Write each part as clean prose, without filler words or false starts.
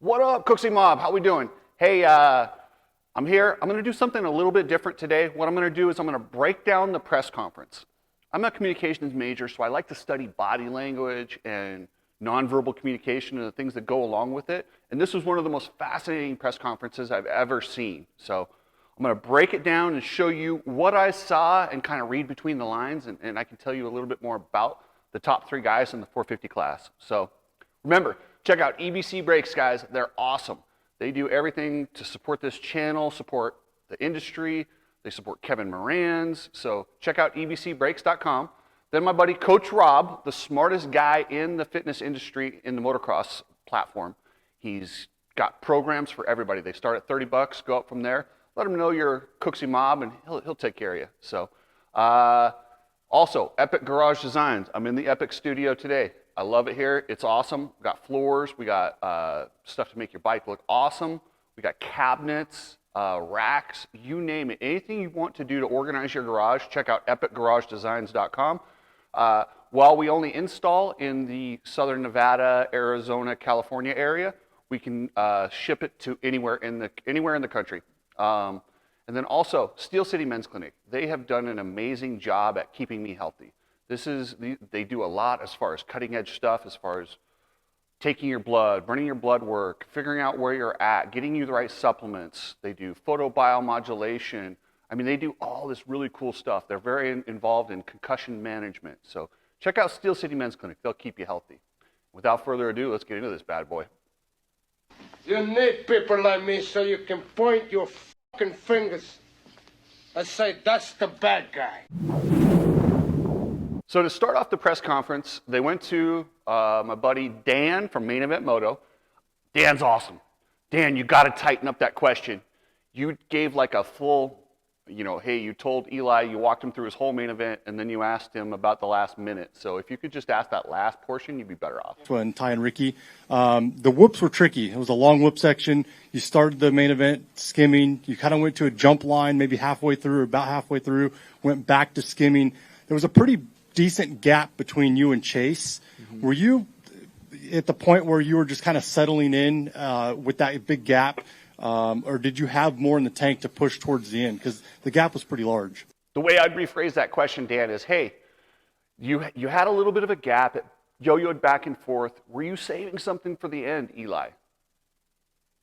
What up, Cooksey Mob? How we doing? Hey, I'm here. I'm going to do something a little bit different today. What I'm going to do is I'm going to break down the press conference. I'm a communications major, so I like to study body language and nonverbal communication and the things that go along with it. And this was one of the most fascinating press conferences I've ever seen. So I'm going to break it down and show you what I saw and kind of read between the lines, and I can tell you a little bit more about the top 3 guys in the 450 class. So remember, check out EBC Brakes, guys. They're awesome. They do everything to support this channel, support the industry. They support Kevin Moran's. So check out ebcbrakes.com. Then my buddy Coach Rob, the smartest guy in the fitness industry in the motocross platform. He's got programs for everybody. They start at $30, go up from there. Let him know you're Cooksey Mob, and he'll take care of you. So also, Epic Garage Designs. I'm in the Epic studio today. I love it here. It's awesome. We got floors. We got stuff to make your bike look awesome. We got cabinets, racks, you name it. Anything you want to do to organize your garage, check out epicgaragedesigns.com. While we only install in the Southern Nevada, Arizona, California area, we can ship it to anywhere in the country. And then also, Steel City Men's Clinic. They have done an amazing job at keeping me healthy. They do a lot as far as cutting edge stuff, as far as taking your blood, running your blood work, figuring out where you're at, getting you the right supplements. They do photobiomodulation. I mean, they do all this really cool stuff. They're very involved in concussion management. So check out Steel City Men's Clinic. They'll keep you healthy. Without further ado, let's get into this bad boy. You need people like me so you can point your fucking fingers and say, that's the bad guy. So to start off the press conference, they went to my buddy Dan from Main Event Moto. Dan's awesome. Dan, you got to tighten up that question. You gave like a full, hey, you told Eli, you walked him through his whole main event, and then you asked him about the last minute. So if you could just ask that last portion, you'd be better off. And Ty and Ricky, the whoops were tricky. It was a long whoop section. You started the main event skimming. You kind of went to a jump line, maybe halfway through, about halfway through, went back to skimming. There was a pretty decent gap between you and Chase. Mm-hmm. Were you at the point where you were just kind of settling in with that big gap, or did you have more in the tank to push towards the end? Because the gap was pretty large. The way I'd rephrase that question, Dan, is, hey, you had a little bit of a gap. It yo-yoed back and forth. Were you saving something for the end, Eli?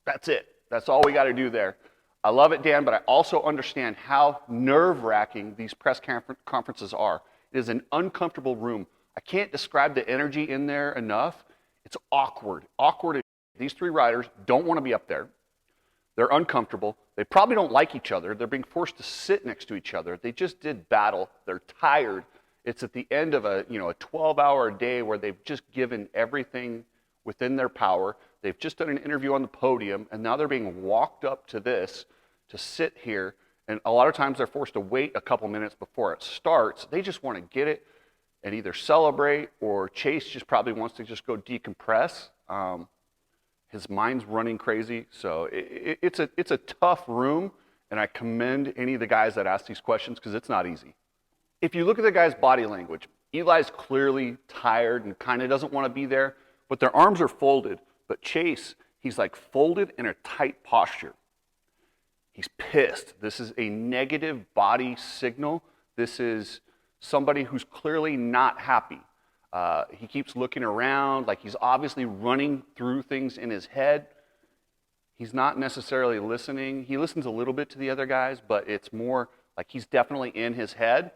That's it. That's all we got to do there. I love it, Dan, but I also understand how nerve-wracking these press conferences are. It is an uncomfortable room. I can't describe the energy in there enough. It's awkward. Awkward. These 3 riders don't want to be up there. They're uncomfortable. They probably don't like each other. They're being forced to sit next to each other. They just did battle. They're tired. It's at the end of a 12-hour day where they've just given everything within their power. They've just done an interview on the podium, and now they're being walked up to this to sit here. And a lot of times they're forced to wait a couple minutes before it starts. They just want to get it and either celebrate, or Chase just probably wants to just go decompress. His mind's running crazy. So it's a tough room, and I commend any of the guys that ask these questions because it's not easy. If you look at the guy's body language, Eli's clearly tired and kind of doesn't want to be there, but their arms are folded. But Chase, he's like folded in a tight posture. He's pissed. This is a negative body signal. This is somebody who's clearly not happy. He keeps looking around like he's obviously running through things in his head. He's not necessarily listening. He listens a little bit to the other guys, but it's more like he's definitely in his head.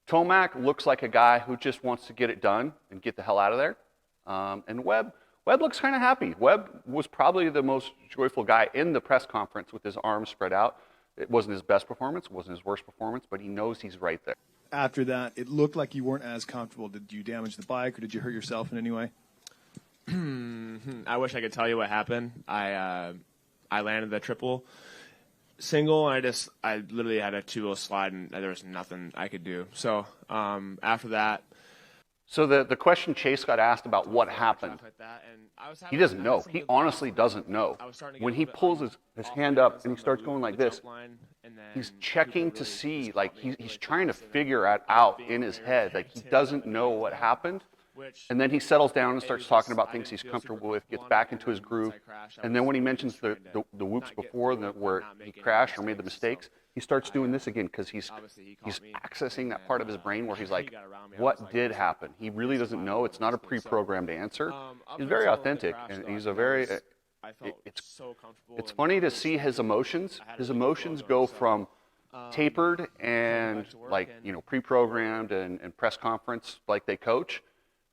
Tomac looks like a guy who just wants to get it done and get the hell out of there. And Webb looks kind of happy. Webb was probably the most joyful guy in the press conference with his arms spread out. It wasn't his best performance, it wasn't his worst performance, but he knows he's right there. After that, it looked like you weren't as comfortable. Did you damage the bike, or did you hurt yourself in any way? I wish I could tell you what happened. I landed the triple single, and I literally had a 2-0 slide, and there was nothing I could do. So after that. So the question Chase got asked about what happened, he doesn't know. He honestly doesn't know. When he pulls his hand up and he starts going like this, he's checking to see, like he's trying to figure it out in his head. Like he doesn't know what happened. And then he settles down and starts talking about things he's comfortable with, gets back into his groove. And then when he mentions the whoops before, where he crashed or made the mistakes, he starts doing this again because he's accessing that part of his brain where he's like, what did happen? He really doesn't know. It's not a pre-programmed answer. He's very authentic, and he's a very it's funny to see his emotions. His emotions go from tapered and pre-programmed and press conference like they coach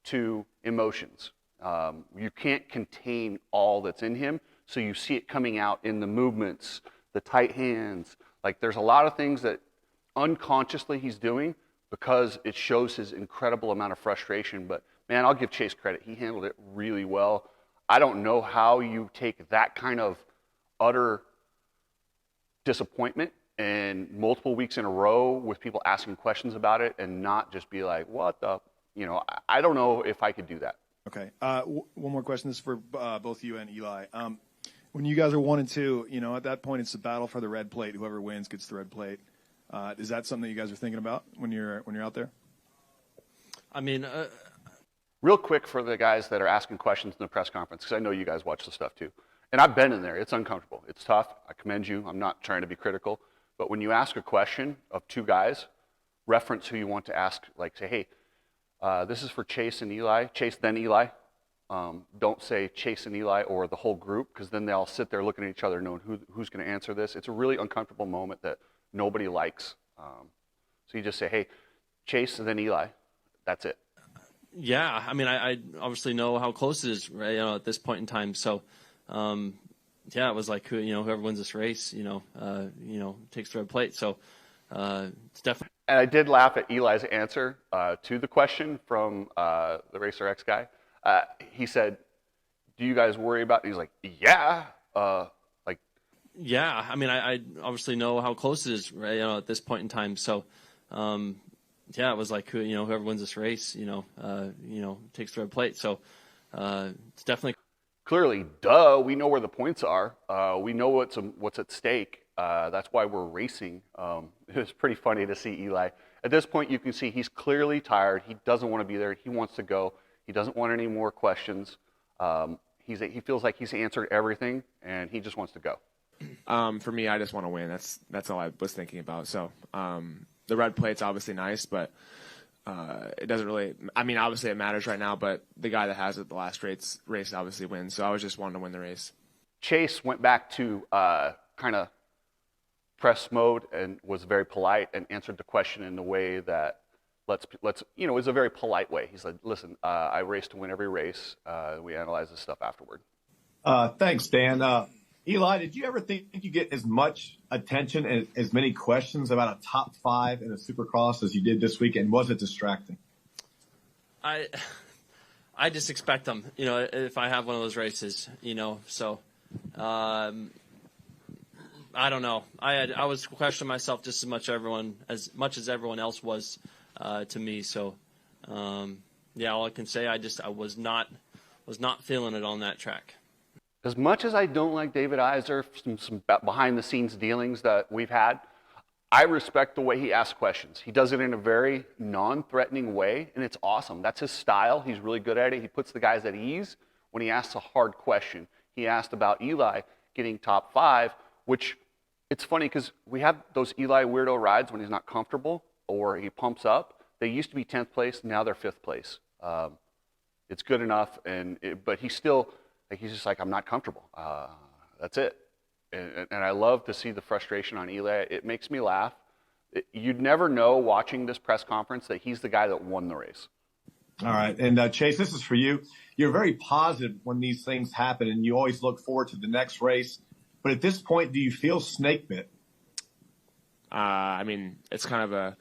to emotions. You can't contain all that's in him, so you see it coming out in the movements, the tight hands. Like there's a lot of things that unconsciously he's doing because it shows his incredible amount of frustration. But man, I'll give Chase credit. He handled it really well. I don't know how you take that kind of utter disappointment and multiple weeks in a row with people asking questions about it and not just be like, what the, I don't know if I could do that. Okay. One more question. This is for both you and Eli. When you guys are 1 and 2, at that point it's the battle for the red plate. Whoever wins gets the red plate. Is that something that you guys are thinking about when you're out there? I mean, real quick for the guys that are asking questions in the press conference, because I know you guys watch the stuff too. And I've been in there. It's uncomfortable. It's tough. I commend you. I'm not trying to be critical. But when you ask a question of two guys, reference who you want to ask. Like say, hey, this is for Chase and Eli. Chase, then Eli. Don't say Chase and Eli or the whole group, because then they all sit there looking at each other knowing who's going to answer this. It's a really uncomfortable moment that nobody likes. So you just say, hey, Chase and then Eli. That's it. yeah, I mean, I obviously know how close it is, right, at this point in time. So, yeah, it was like, whoever wins this race, takes the red plate. So it's definitely. And I did laugh at Eli's answer to the question from the Racer X guy. He said, do you guys worry about it? He's like, yeah. Yeah, I mean, I obviously know how close it is, right, at this point in time. So, yeah, it was like, whoever wins this race, takes the red plate. So it's definitely. Clearly, duh, we know where the points are. We know what's at stake. That's why we're racing. It was pretty funny to see Eli. At this point, you can see he's clearly tired. He doesn't want to be there. He wants to go. He doesn't want any more questions. He feels like he's answered everything, and he just wants to go. For me, I just want to win. That's all I was thinking about. So the red plate's obviously nice, but it doesn't really. I mean, obviously it matters right now, but the guy that has it the last race obviously wins. So I was just wanting to win the race. Chase went back to kind of press mode and was very polite and answered the question in the way that let's it was a very polite way. He said, "Listen, I race to win every race. We analyze this stuff afterward." Thanks, Dan. Eli, did you ever think you get as much attention and as many questions about a top 5 in a Supercross as you did this weekend? Was it distracting? I just expect them, if I have one of those races, so I don't know. I was questioning myself just as much as everyone else was to me. So yeah, all I can say, I was not feeling it on that track. As much as I don't like David Iser, some behind-the-scenes dealings that we've had, I respect the way he asks questions. He does it in a very non-threatening way, and it's awesome. That's his style. He's really good at it. He puts the guys at ease when he asks a hard question. He asked about Eli getting top 5, which it's funny because we have those Eli weirdo rides when he's not comfortable or he pumps up. They used to be 10th place. Now they're 5th place. It's good enough, but he's still... he's just like, I'm not comfortable. That's it. And I love to see the frustration on Eli. It makes me laugh. You'd never know watching this press conference that he's the guy that won the race. All right. And Chase, this is for you. You're very positive when these things happen, and you always look forward to the next race. But at this point, do you feel snake bit? I mean, it's kind of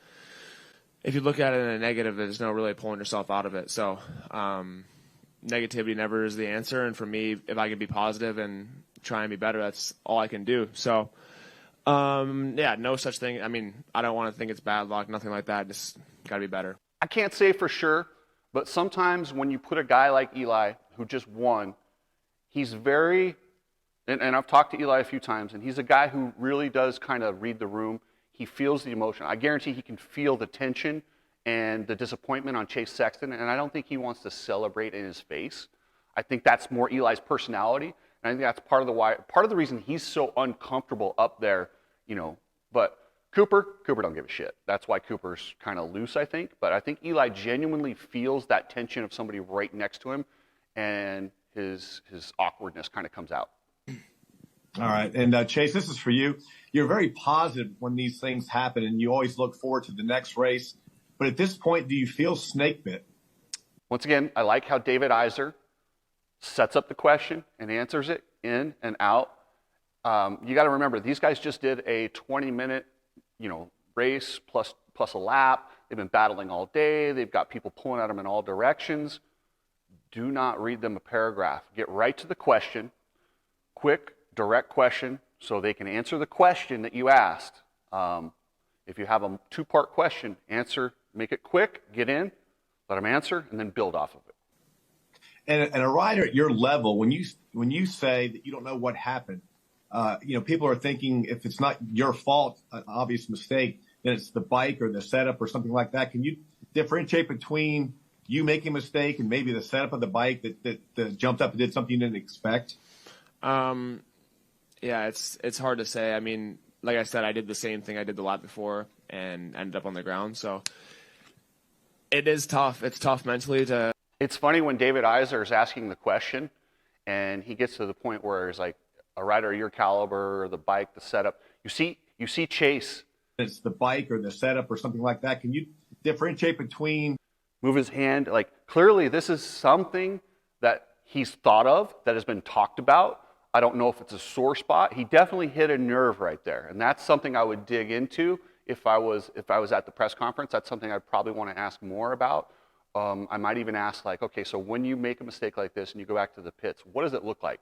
if you look at it in a negative, there's no really pulling yourself out of it. So, negativity never is the answer, and for me, if I can be positive and try and be better, that's all I can do. So, yeah, no such thing. I mean, I don't want to think it's bad luck, nothing like that. Just got to be better. I can't say for sure, but sometimes when you put a guy like Eli, who just won, he's very, and I've talked to Eli a few times, and he's a guy who really does kind of read the room. He feels the emotion. I guarantee he can feel the tension and the disappointment on Chase Sexton, and I don't think he wants to celebrate in his face. I think that's more Eli's personality, and I think that's part of the reason he's so uncomfortable up there, But Cooper don't give a shit. That's why Cooper's kind of loose, I think. But I think Eli genuinely feels that tension of somebody right next to him, and his awkwardness kind of comes out. All right. And Chase, this is for you. You're very positive when these things happen, and you always look forward to the next race. But at this point, do you feel snake bit? Once again, I like how David Iser sets up the question and answers it in and out. You got to remember, these guys just did a 20-minute, race plus a lap. They've been battling all day. They've got people pulling at them in all directions. Do not read them a paragraph. Get right to the question. Quick, direct question, so they can answer the question that you asked. If you have a two-part question, make it quick, get in, let them answer, and then build off of it. And a rider at your level, when you say that you don't know what happened, people are thinking if it's not your fault, an obvious mistake, then it's the bike or the setup or something like that. Can you differentiate between you making a mistake and maybe the setup of the bike that jumped up and did something you didn't expect? Yeah, it's hard to say. I mean, like I said, I did the same thing I did the lap before and ended up on the ground. So it is tough. It's tough mentally to. It's funny when David Iser is asking the question, and he gets to the point where it's like a rider of your caliber, or the bike, the setup. You see Chase. It's the bike or the setup or something like that. Can you differentiate between? Move his hand. Like, clearly this is something that he's thought of, that has been talked about. I don't know if it's a sore spot. He definitely hit a nerve right there, and that's something I would dig into if I was at the press conference. That's something I'd probably want to ask more about. I might even ask, like, okay, so when you make a mistake like this and you go back to the pits, what does it look like?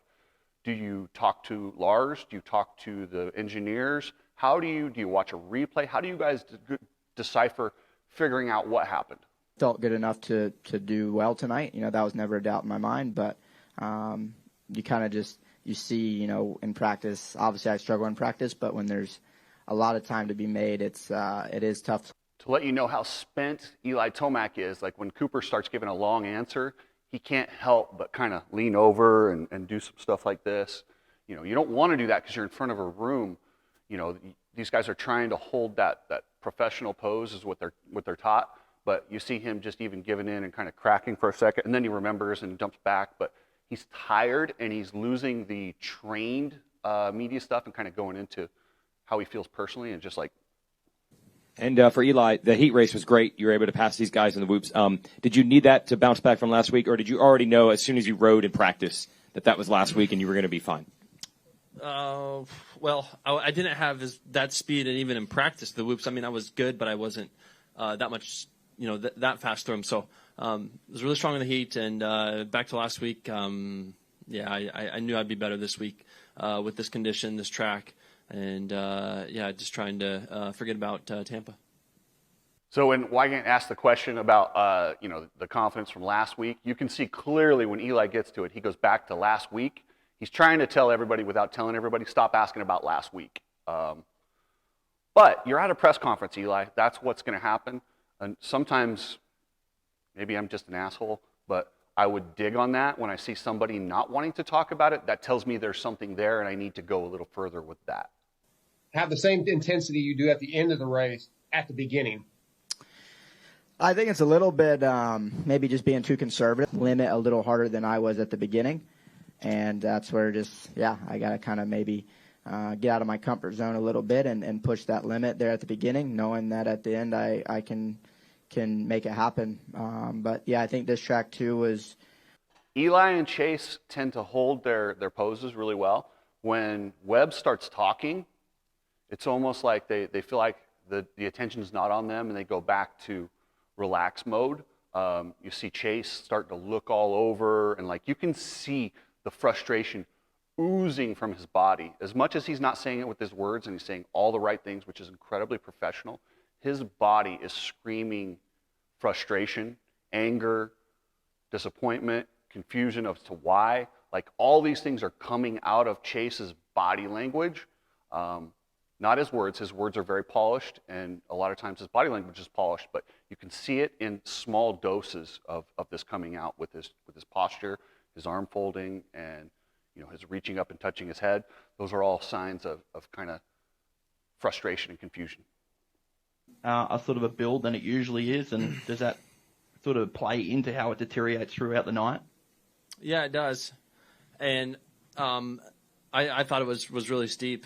Do you talk to Lars? Do you talk to the engineers? Do you watch a replay? How do you guys decipher figuring out what happened? Felt good enough to do well tonight. That was never a doubt in my mind, but you kind of you see, in practice, obviously I struggle in practice, but when there's a lot of time to be made, it is tough. To let you know how spent Eli Tomac is, like when Cooper starts giving a long answer, he can't help but kind of lean over and do some stuff like this. You don't want to do that because you're in front of a room. These guys are trying to hold that professional pose is what they're taught, but you see him just even giving in and kind of cracking for a second, and then he remembers and jumps back, but he's tired and he's losing the trained media stuff and kind of going into how he feels personally and just like. And for Eli, the heat race was great. You were able to pass these guys in the whoops. Did you need that to bounce back from last week, or did you already know as soon as you rode in practice that was last week and you were going to be fine? Well, I didn't have that speed, and even in practice, the whoops. I mean, I was good, but I wasn't that much, that fast through them. So I was really strong in the heat, and back to last week. I knew I'd be better this week with this condition, this track. And, just trying to forget about Tampa. So when Wygant asked the question about, the confidence from last week, you can see clearly when Eli gets to it, he goes back to last week. He's trying to tell everybody without telling everybody, stop asking about last week. But you're at a press conference, Eli. That's what's going to happen. And sometimes, maybe I'm just an asshole, but I would dig on that when I see somebody not wanting to talk about it. That tells me there's something there, and I need to go a little further with that. Have the same intensity you do at the end of the race at the beginning. I think it's a little bit maybe just being too conservative, limit a little harder than I was at the beginning. And that's where I got to kind of maybe get out of my comfort zone a little bit and push that limit there at the beginning, knowing that at the end I can make it happen. I think this track too was. Eli and Chase tend to hold their poses really well. When Webb starts talking, it's almost like they feel like the attention is not on them, and they go back to relax mode. You see Chase starting to look all over, and like you can see the frustration oozing from his body. As much as he's not saying it with his words, and he's saying all the right things, which is incredibly professional, his body is screaming frustration, anger, disappointment, confusion as to why. Like all these things are coming out of Chase's body language. Not his words. His words are very polished, and a lot of times his body language is polished, but You can see it in small doses of this coming out with his posture, his arm folding, and his reaching up and touching his head. Those are all signs of kind of frustration and confusion. A sort of a build than it usually is, and does that sort of play into how it deteriorates throughout the night? Yeah, it does. And I thought it was really steep.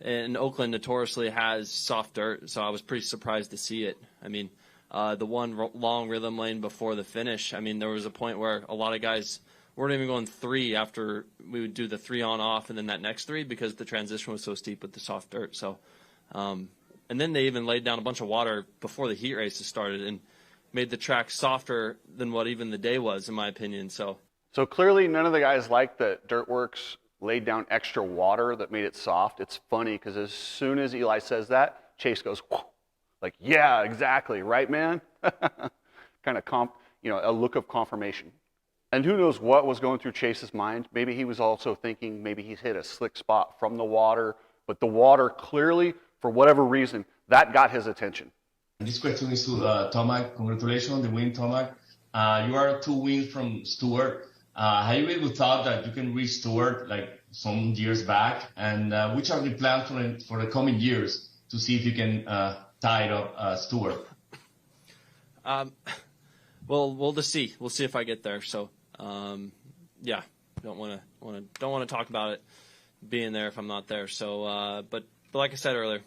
And Oakland notoriously has soft dirt, so I was pretty surprised to see it. I mean, the one long rhythm lane before the finish, I mean, there was a point where a lot of guys weren't even going 3 after we would do the 3 on off and then that next 3 because the transition was so steep with the soft dirt. So, and then they even laid down a bunch of water before the heat races started and made the track softer than what even the day was, in my opinion. So clearly none of the guys liked that Dirtworks laid down extra water that made it soft. It's funny because as soon as Eli says that, Chase goes, like, yeah, exactly, right, man? Kind of a look of confirmation. And who knows what was going through Chase's mind. Maybe he was also thinking maybe he's hit a slick spot from the water, but the water clearly, for whatever reason, that got his attention. This question is to Tomac. Congratulations on the win, Tomac. You are 2 wins from Stewart. Have you ever thought that you can reach Stewart like some years back? And which are the plans for the coming years to see if you can tie up Stewart? Well, we'll just see. We'll see if I get there. So, yeah, don't want to talk about it being there if I'm not there. So, but like I said earlier,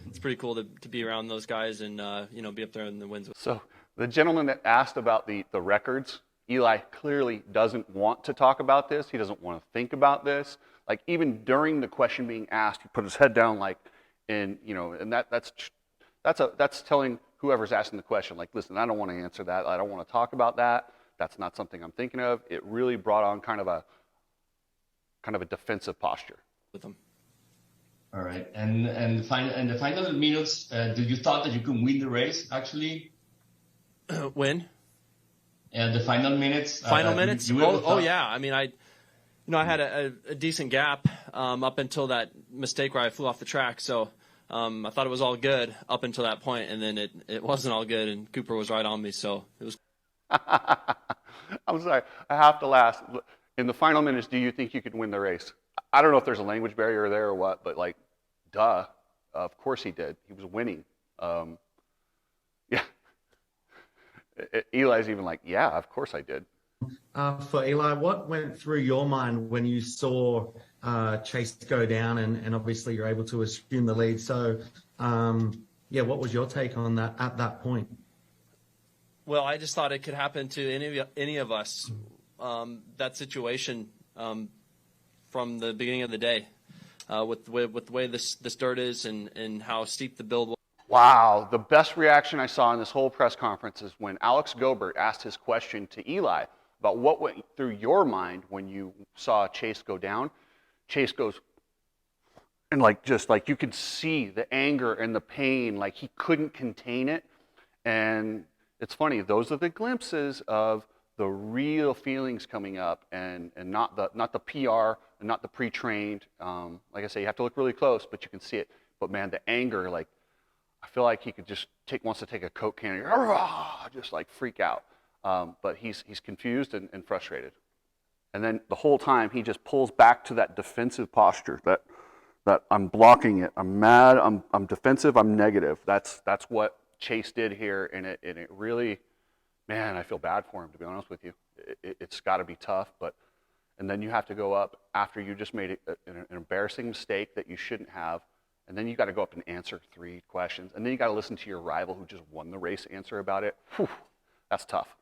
it's pretty cool to be around those guys and be up there in the wins. So the gentleman that asked about the records, Eli clearly doesn't want to talk about this. He doesn't want to think about this. Like even during the question being asked, he put his head down, like, and that's telling whoever's asking the question, like, listen, I don't want to answer that. I don't want to talk about that. That's not something I'm thinking of. It really brought on kind of a defensive posture with him. All right, and the final minutes, did you thought that you could win the race actually? Win? And the final minutes. Final minutes? Oh yeah. I mean, I had a decent gap up until that mistake where I flew off the track. So I thought it was all good up until that point, and then it wasn't all good, and Cooper was right on me. So it was. I'm sorry. I have to laugh. In the final minutes, do you think you could win the race? I don't know if there's a language barrier there or what, but like, duh. Of course he did. He was winning. Yeah. Eli's even like, yeah, of course I did. For Eli, what went through your mind when you saw Chase go down and obviously you're able to assume the lead? So, what was your take on that at that point? Well, I just thought it could happen to any of us. That situation from the beginning of the day with the way this dirt is and how steep the build was. Wow, the best reaction I saw in this whole press conference is when Alex Gobert asked his question to Eli about what went through your mind when you saw Chase go down. Chase goes, and just you could see the anger and the pain, like he couldn't contain it. And it's funny, those are the glimpses of the real feelings coming up and not the PR and not the pre-trained. Like I say, you have to look really close, but you can see it. But man, the anger, like, I feel like he could just wants to take a Coke can and just like freak out. But he's confused and frustrated. And then the whole time he just pulls back to that defensive posture that I'm blocking it. I'm mad. I'm defensive. I'm negative. That's what Chase did here. And it really, man, I feel bad for him, to be honest with you. It's got to be tough. And then you have to go up after you just made an embarrassing mistake that you shouldn't have. And then you got to go up and answer 3 questions. And then you got to listen to your rival who just won the race answer about it. Whew, that's tough.